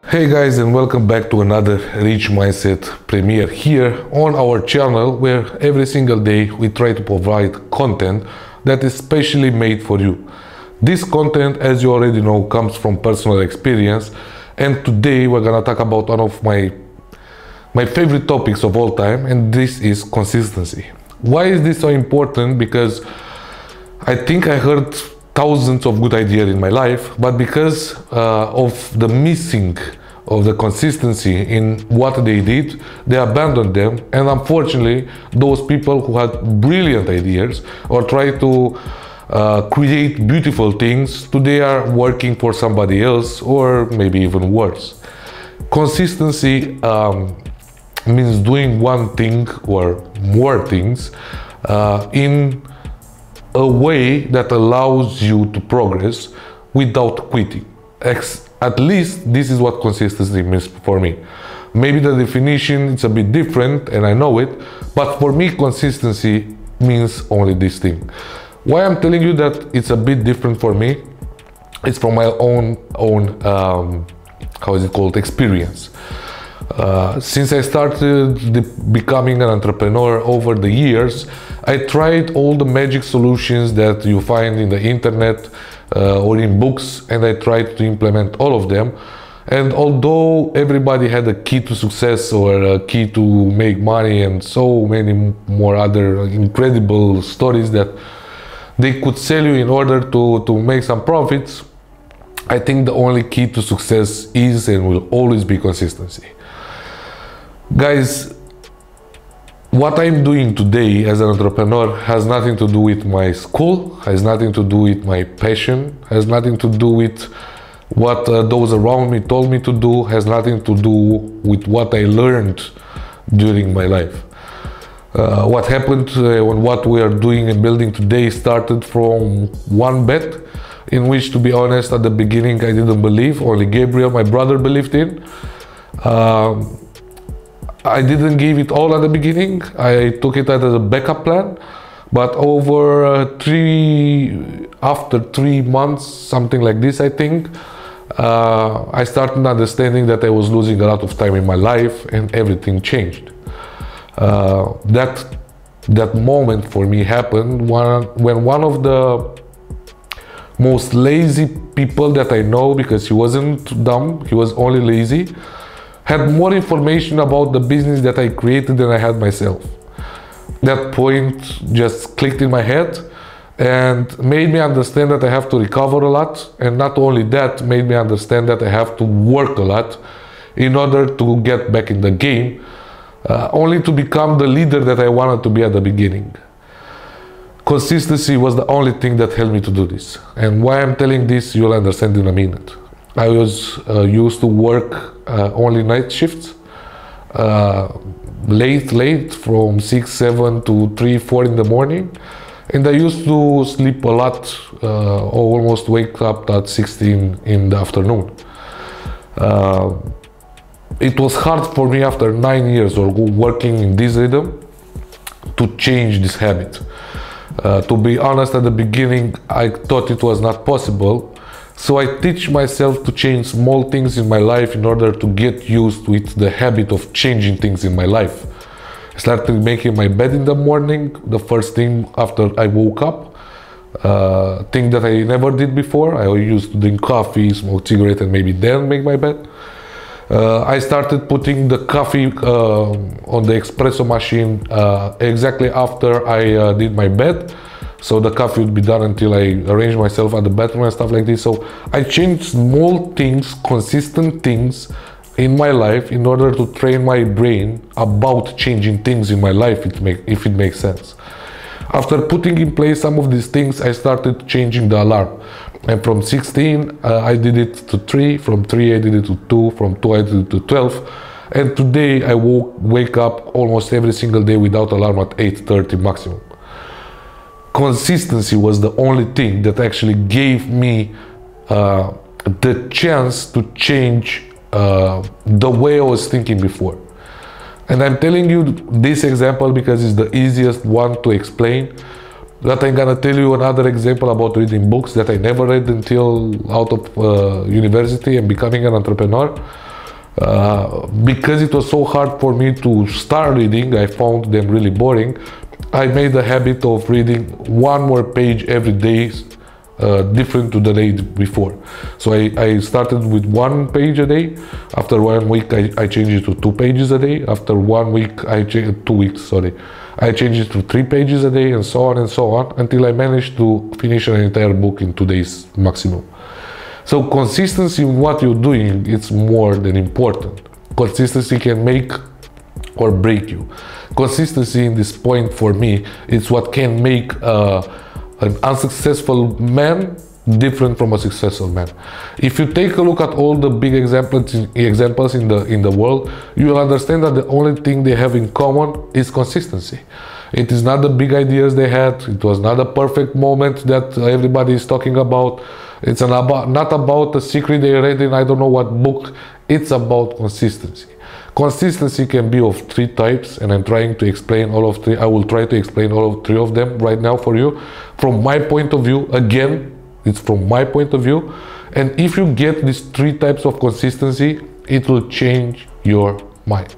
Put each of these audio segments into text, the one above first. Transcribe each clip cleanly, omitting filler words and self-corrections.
Hey guys, and welcome back to another Rich Mindset premiere here on our channel, where every single day we try to provide content that is specially made for you. This content, as you already know, comes from personal experience, and today we're gonna talk about one of my favorite topics of all time, and this is consistency. Why is this so important? Because I think I heard thousands of good ideas in my life, but because of the missing of the consistency in what they did, they abandoned them. And unfortunately, those people who had brilliant ideas or try to create beautiful things, today are working for somebody else, or maybe even worse. Consistency means doing one thing or more things in a way that allows you to progress without quitting. At least this is what consistency means for me. Maybe the definition is a bit different, and I know it, but for me consistency means only this thing. Why I'm telling you that it's a bit different for me, it's from my own experience. Since I started becoming an entrepreneur over the years, I tried all the magic solutions that you find in the internet or in books, and I tried to implement all of them. And although everybody had a key to success or a key to make money and so many more other incredible stories that they could sell you in order to make some profits, I think the only key to success is and will always be consistency. Guys, what I'm doing today as an entrepreneur has nothing to do with my school, has nothing to do with my passion, has nothing to do with what those around me told me to do, has nothing to do with what I learned during my life. What happened and what we are doing and building today started from one bet, in which, to be honest, at the beginning I didn't believe, only Gabriel, my brother, believed in. I didn't give it all at the beginning. I took it as a backup plan, but after 3 months, something like this, I think, I started understanding that I was losing a lot of time in my life, and everything changed. That moment for me happened when one of the most lazy people that I know, because he wasn't dumb, he was only lazy, had more information about the business that I created than I had myself. That point just clicked in my head and made me understand that I have to recover a lot, and not only that, made me understand that I have to work a lot in order to get back in the game, only to become the leader that I wanted to be at the beginning. Consistency was the only thing that helped me to do this, and why I'm telling this you'll understand in a minute. I was used to work only night shifts, late from 6, 7 to 3, 4 in the morning, and I used to sleep a lot, almost wake up at 16 in the afternoon. It was hard for me after 9 years of working in this rhythm to change this habit. To be honest, at the beginning I thought it was not possible. So I teach myself to change small things in my life in order to get used with the habit of changing things in my life. I started making my bed in the morning, the first thing after I woke up, thing that I never did before. I used to drink coffee, smoke cigarette, and maybe then make my bed. I started putting the coffee on the espresso machine exactly after I did my bed. So the coffee would be done until I arrange myself at the bathroom and stuff like this. So I changed small things, consistent things in my life in order to train my brain about changing things in my life, if it makes sense. After putting in place some of these things, I started changing the alarm. And from 16, I did it to 3, from 3 I did it to 2, from 2 I did it to 12. And today I wake up almost every single day without alarm at 8:30 maximum. Consistency was the only thing that actually gave me the chance to change the way I was thinking before. And I'm telling you this example because it's the easiest one to explain. That I'm gonna tell you another example about reading books that I never read until out of university and becoming an entrepreneur. Because it was so hard for me to start reading, I found them really boring. I made a habit of reading one more page every day, different to the day before. So I started with 1 page a day. After 1 week, I changed it to 2 pages a day. After 1 week, 2 weeks, sorry, I changed it to 3 pages a day, and so on, until I managed to finish an entire book in 2 days maximum. So consistency in what you're doing, it's more than important. Consistency can make or break you. Consistency in this point for me, it's what can make an unsuccessful man different from a successful man. If you take a look at all the big examples in the world, you will understand that the only thing they have in common is consistency. It is not the big ideas they had. It was not a perfect moment that everybody is talking about. It's not about a secret they read in I don't know what book. It's about consistency. Consistency can be of 3 types, and I'm trying to explain all of 3. I will try to explain all of 3 of them right now for you. From my point of view, again, it's from my point of view. And if you get these 3 types of consistency, it will change your mind.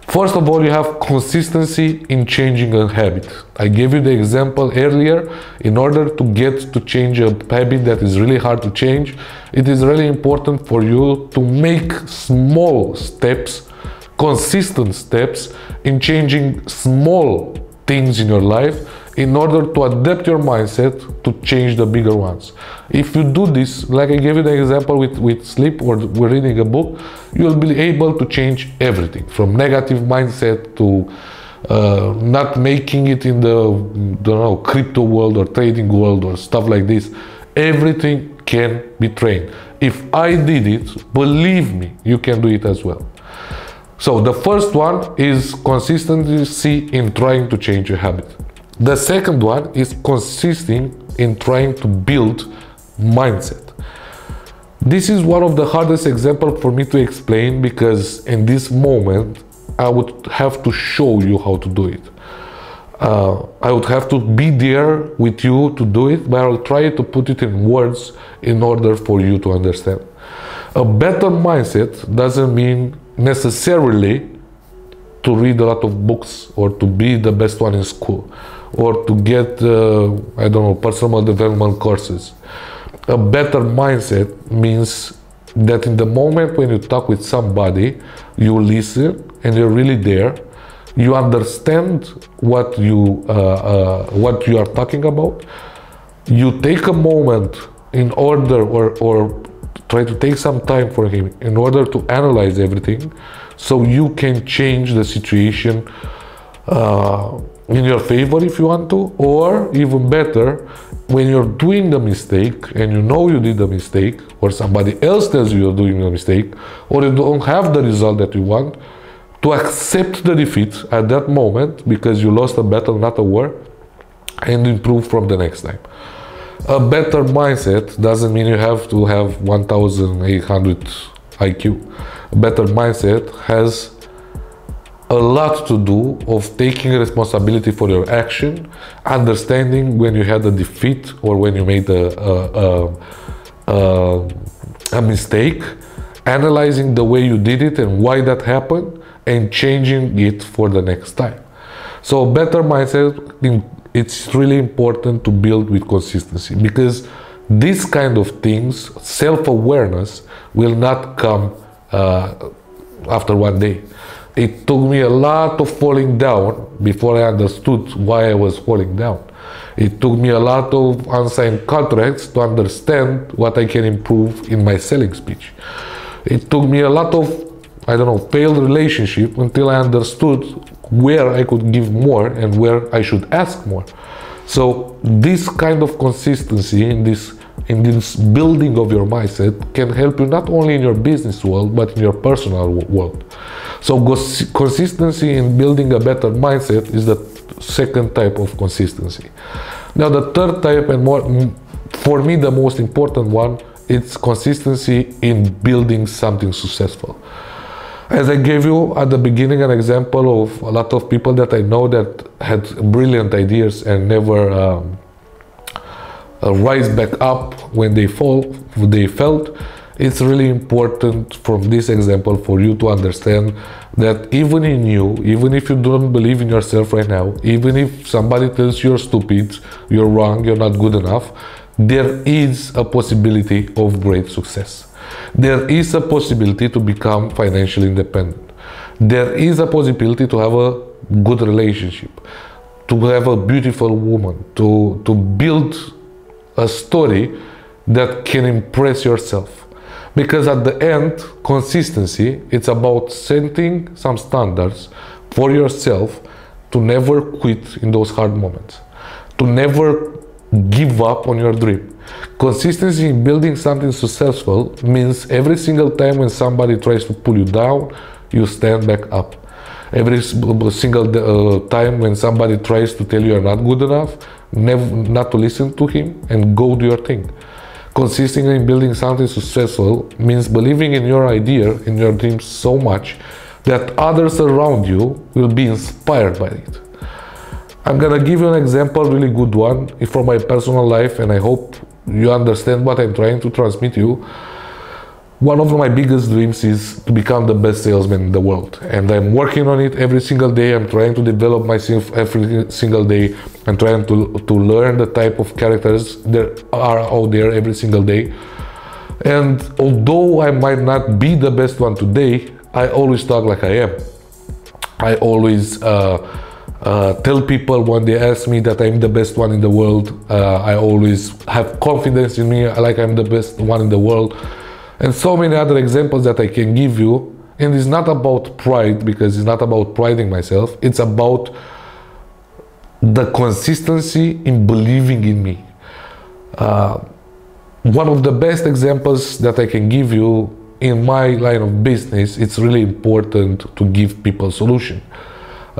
First of all, you have consistency in changing a habit. I gave you the example earlier. In order to get to change a habit that is really hard to change, it is really important for you to make small steps, consistent steps in changing small things in your life in order to adapt your mindset to change the bigger ones. If you do this, like I gave you the example with sleep or reading a book, you'll be able to change everything from negative mindset to not making it in the crypto world or trading world or stuff like this. Everything can be trained. If I did it, believe me, you can do it as well. So the first one is consistency in trying to change your habit. The second one is consisting in trying to build mindset. This is one of the hardest examples for me to explain, because in this moment I would have to show you how to do it. I would have to be there with you to do it, but I'll try to put it in words in order for you to understand. A better mindset doesn't mean necessarily to read a lot of books or to be the best one in school or to get, I don't know, personal development courses. A better mindset means that in the moment when you talk with somebody, you listen and you're really there. You understand what you are talking about. You take a moment in order, or try to take some time for him in order to analyze everything, so you can change the situation in your favor if you want to, or even better, when you're doing the mistake and you know you did the mistake, or somebody else tells you you're doing the mistake, or you don't have the result that you want, to accept the defeat at that moment because you lost a battle, not a war, and improve from the next time. A better mindset doesn't mean you have to have 1800 IQ. A better mindset has a lot to do of taking responsibility for your action, understanding when you had a defeat or when you made a mistake, analyzing the way you did it and why that happened, and changing it for the next time. So a better mindset, it's really important to build with consistency, because these kind of things, self-awareness, will not come after one day. It took me a lot of falling down before I understood why I was falling down. It took me a lot of unsigned contracts to understand what I can improve in my selling speech. It took me a lot of, I don't know, failed relationship until I understood where I could give more and where I should ask more. So this kind of consistency in this building of your mindset can help you not only in your business world, but in your personal world. So consistency in building a better mindset is the second type of consistency. Now the third type, and more, for me the most important one, it's consistency in building something successful. As I gave you at the beginning an example of a lot of people that I know that had brilliant ideas and never rise back up when they felt, It's really important from this example for you to understand that even in you, even if you don't believe in yourself right now, even if somebody tells you're stupid, you're wrong, you're not good enough, there is a possibility of great success. There is a possibility to become financially independent. There is a possibility to have a good relationship, to have a beautiful woman, to build a story that can impress yourself. Because at the end, consistency, it's about setting some standards for yourself to never quit in those hard moments, to never give up on your dream. Consistency in building something successful means every single time when somebody tries to pull you down, you stand back up. Every single time when somebody tries to tell you you're not good enough, not to listen to him and go do your thing. Consisting in building something successful means believing in your idea, in your dreams so much that others around you will be inspired by it. I'm gonna give you an example, really good one from my personal life, and I hope you understand what I'm trying to transmit to you. One of my biggest dreams is to become the best salesman in the world, and I'm working on it every single day. I'm trying to develop myself every single day. I'm trying to learn the type of characters there are out there every single day. And although I might not be the best one today, I always talk like I am. I always tell people when they ask me that I'm the best one in the world. I always have confidence in me, like I'm the best one in the world. And so many other examples that I can give you. And it's not about pride, because it's not about priding myself. It's about the consistency in believing in me. One of the best examples that I can give you in my line of business, it's really important to give people a solution.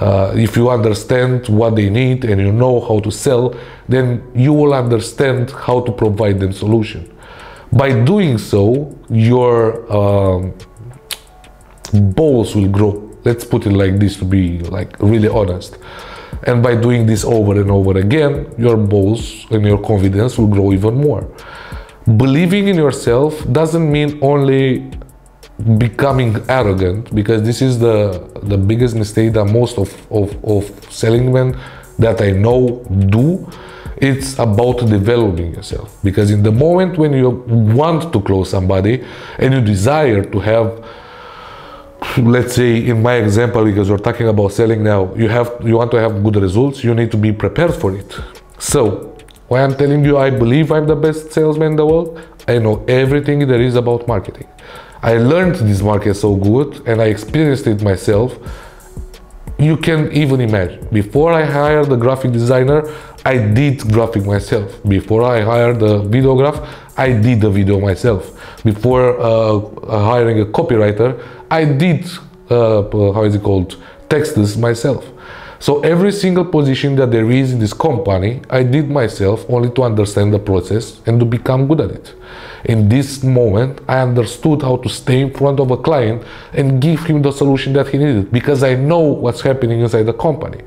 If you understand what they need and you know how to sell, then you will understand how to provide them solution. By doing so, your balls will grow. Let's put it like this to be like really honest. And by doing this over and over again, your balls and your confidence will grow even more. Believing in yourself doesn't mean only becoming arrogant, because this is the biggest mistake that most of selling men that I know do. It's about developing yourself, because in the moment when you want to close somebody and you desire to have, let's say in my example, because we're talking about selling now, you want to have good results, you need to be prepared for it. So when I'm telling you I believe I'm the best salesman in the world, I know everything there is about marketing. I learned this market so good and I experienced it myself. You can even imagine, before I hired the graphic designer, I did graphic myself. Before I hired the videographer, I did the video myself. Before hiring a copywriter, I did, texts myself. So every single position that there is in this company, I did myself only to understand the process and to become good at it. In this moment, I understood how to stay in front of a client and give him the solution that he needed, because I know what's happening inside the company.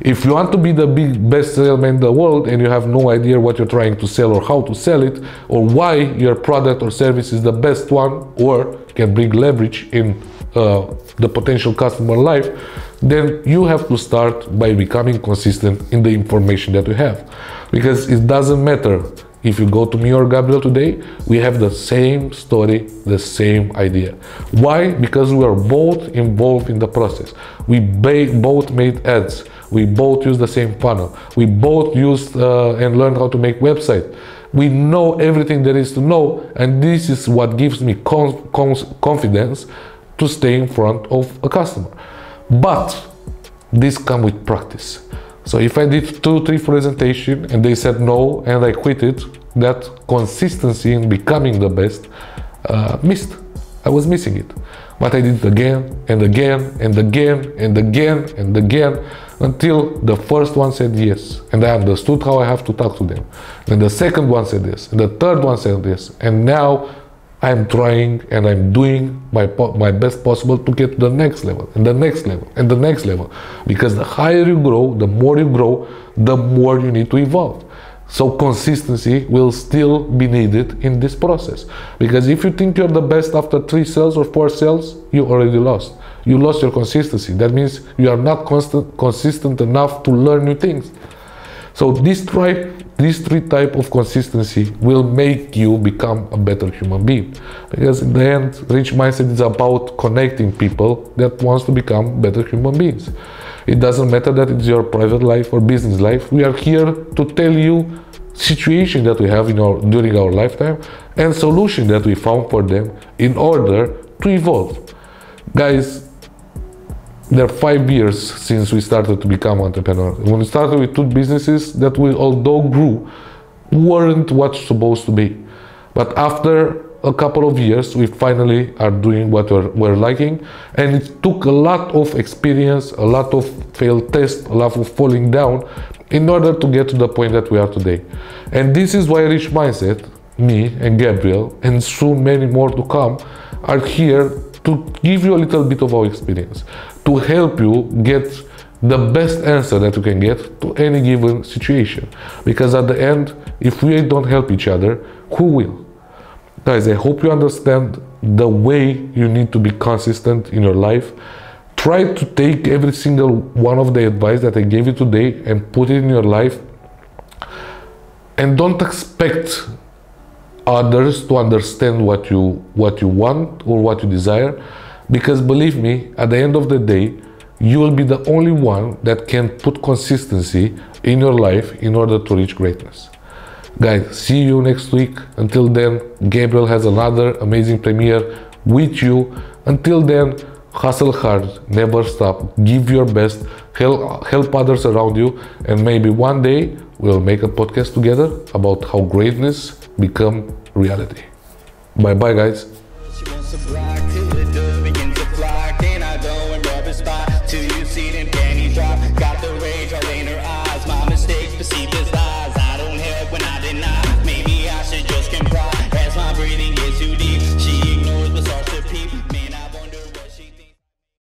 If you want to be the best salesman in the world and you have no idea what you're trying to sell or how to sell it, or why your product or service is the best one or can bring leverage in the potential customer life, then you have to start by becoming consistent in the information that you have. Because it doesn't matter if you go to me or Gabriel today, we have the same story, the same idea. Why? Because we are both involved in the process. We both made ads. We both use the same funnel. We both used and learned how to make website. We know everything there is to know, and this is what gives me confidence to stay in front of a customer. But this comes with practice. So if I did 2-3 presentations and they said no and I quit it, that consistency in becoming the best missed. I was missing it. But I did it again and again and again and again and again until the first one said yes. And I understood how I have to talk to them. Then the second one said yes. And the third one said yes. And now I'm trying and I'm doing my best possible to get to the next level and the next level and the next level. Because the higher you grow, the more you grow, the more you need to evolve. So consistency will still be needed in this process. Because if you think you're the best after 3 sales or 4 sales, you already lost. You lost your consistency. That means you are not consistent enough to learn new things. So these three types of consistency will make you become a better human being. Because in the end, Rich Mindset is about connecting people that wants to become better human beings. It doesn't matter that it's your private life or business life. We are here to tell you situation that we have during our lifetime and solution that we found for them in order to evolve. Guys, there are 5 years since we started to become entrepreneurs. When we started with 2 businesses that we, although grew, weren't what's supposed to be. But after a couple of years, we finally are doing what we're liking, and it took a lot of experience, a lot of failed tests, a lot of falling down in order to get to the point that we are today. And this is why Rich Mindset, me and Gabriel, and soon many more to come, are here to give you a little bit of our experience, to help you get the best answer that you can get to any given situation. Because at the end, if we don't help each other, who will? Guys, I hope you understand the way you need to be consistent in your life. Try to take every single one of the advice that I gave you today and put it in your life. And don't expect others to understand what you want or what you desire. Because believe me, at the end of the day, you will be the only one that can put consistency in your life in order to reach greatness. Guys, see you next week. Until then, Gabriel has another amazing premiere with you. Until then, hustle hard, never stop, give your best, help others around you, and maybe one day we'll make a podcast together about how greatness become reality. Bye bye, guys. Till you see them panties drop.